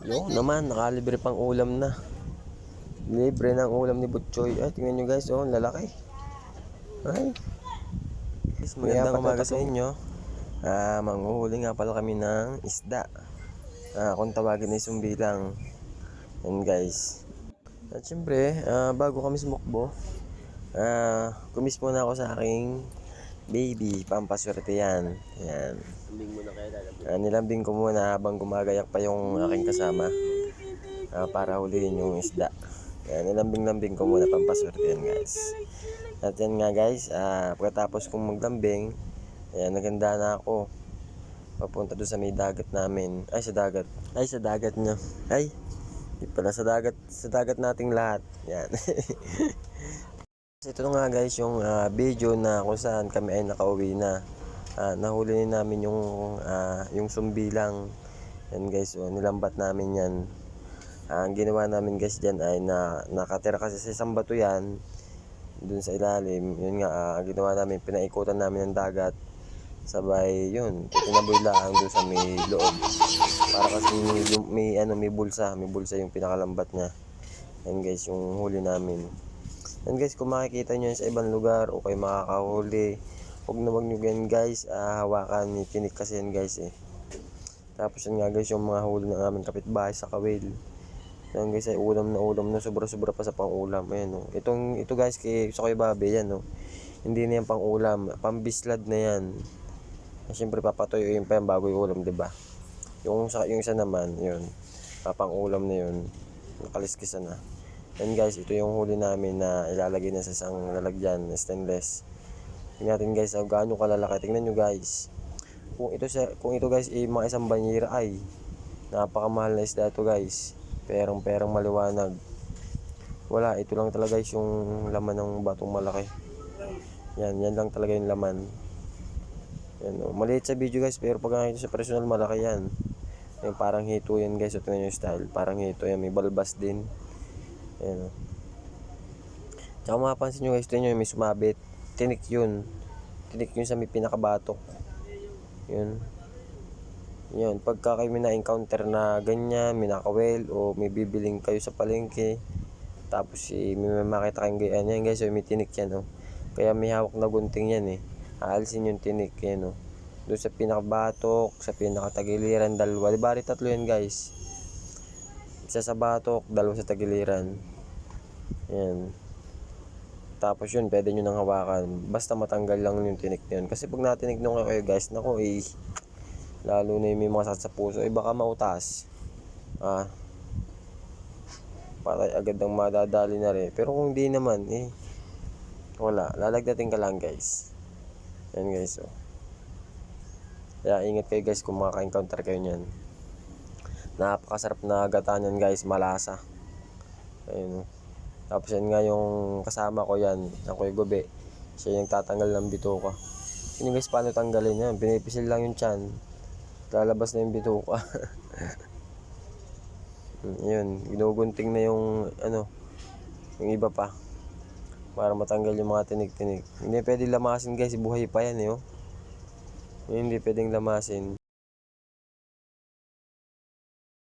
Yo naman, nakalibre pang ulam na. Libre ng ulam ni Butchoy. Ay, tingnan nyo guys, oh, lalaki. Ay. Guys, magandang umaga sa inyo. Manghuhuli nga pala kami ng isda. Kung tawagin ay sumbilang. Yan guys. At syempre, bago kami sumukbo, kumis muna ako sa aking baby, pampaswerte yan. Yan. Nilambing ko muna habang gumagayak pa yung aking kasama para huliin yung isda. Yan, nilambing-lambing ko muna pampaswerte yan guys. At yan nga guys, pagkatapos kong maglambing, ayan, naganda na ako. Papunta doon sa may dagat namin. Ay, sa dagat nyo. Ay, di pala sa dagat nating lahat. Yan. Ito nga guys yung video na kung saan kami ay nakauwi na. Nahuli namin yung sumbilang. Yan guys, nilambat namin yan. Ang ginawa namin guys dyan ay nakatira kasi sa isang bato yan dun sa ilalim. Yun nga, ginawa namin, pinaikutan namin ng dagat. Sabay yun, tinaboy lang dun sa may loob. Para kasi may bulsa yung pinakalambat niya. Yan guys, yung huli namin. Yan guys, kung makikita nyo yan sa ibang lugar o kayo makakahuli, huwag nyo yan guys, hawakan, may tinik kasi yan guys eh. Tapos yan nga guys, yung mga huli ng aming kapitbahay sa Kawil. Yan guys, ay ulam na sobra-sobra pa sa pang-ulam. Ayan o, ito guys, sa Kuya Bobby, yan o. Hindi na yan pang-ulam, pambislad na yan. Siyempre papatuyuin pa yan bago yung ulam, diba? Yung isa naman, yun, pang-ulam na yun, nakaliskisan na. Yan guys, ito yung huli namin na ilalagay na sa isang lalagyan na stainless. Tingnan natin guys, gaano kalalaki. Tingnan nyo guys. Kung ito guys mga isang banyera ay napakamahal na isda ito guys. Perang maliwanag. Wala, ito lang talaga guys yung laman ng batong malaki. Yan lang talaga yung laman. Yan, maliit sa video guys, pero pag nakita sa personal malaki yan. Yung parang hito yan guys, ito na yung style. Parang hito yan, may balbas din. Ayan. Tsaka mapapansin nyo guys, ito nyo may sumabit. Tinik yun sa may pinakabatok. Yun, pagka kayo may na-encounter na ganyan, may nakawel o may bibiling kayo sa palengke, tapos may makita kayong ganyan, yan guys, may tinik yan oh. Kaya may hawak na gunting yan eh, aalisin yung tinik yan oh. Doon sa pinakabatok, sa pinakatagiliran, dalawa, di ba tatlo yan guys, isa sa batok, dalawa sa tagiliran. Yan. Tapos yun, pwede nyo nang hawakan. Basta matanggal lang yung tinik nyo. Kasi pag natinik nyo kayo guys, nako lalo na yung may mga sakit sa puso, baka mautas. Patay agad ang madadali na rin. Pero kung di naman, wala. Lalagdating ka lang guys. Yan guys, oh. Kaya ingat kayo guys kung makaka-encounter kayo nyan. Napakasarap na gatan yan guys, malasa. Ayun, oh. Tapos yan nga yung kasama ko yan, ang Kuya Gobe. Siya yung tatanggal ng bituka. Yun guys, paano tanggalin yan? Pinipisil lang yung tiyan. Lalabas na yung bituka. Yun, ginugunting na yung yung iba pa. Para matanggal yung mga tinik-tinik. Hindi pwedeng lamasin guys, buhay pa yan eh oh. Hindi pwedeng lamasin.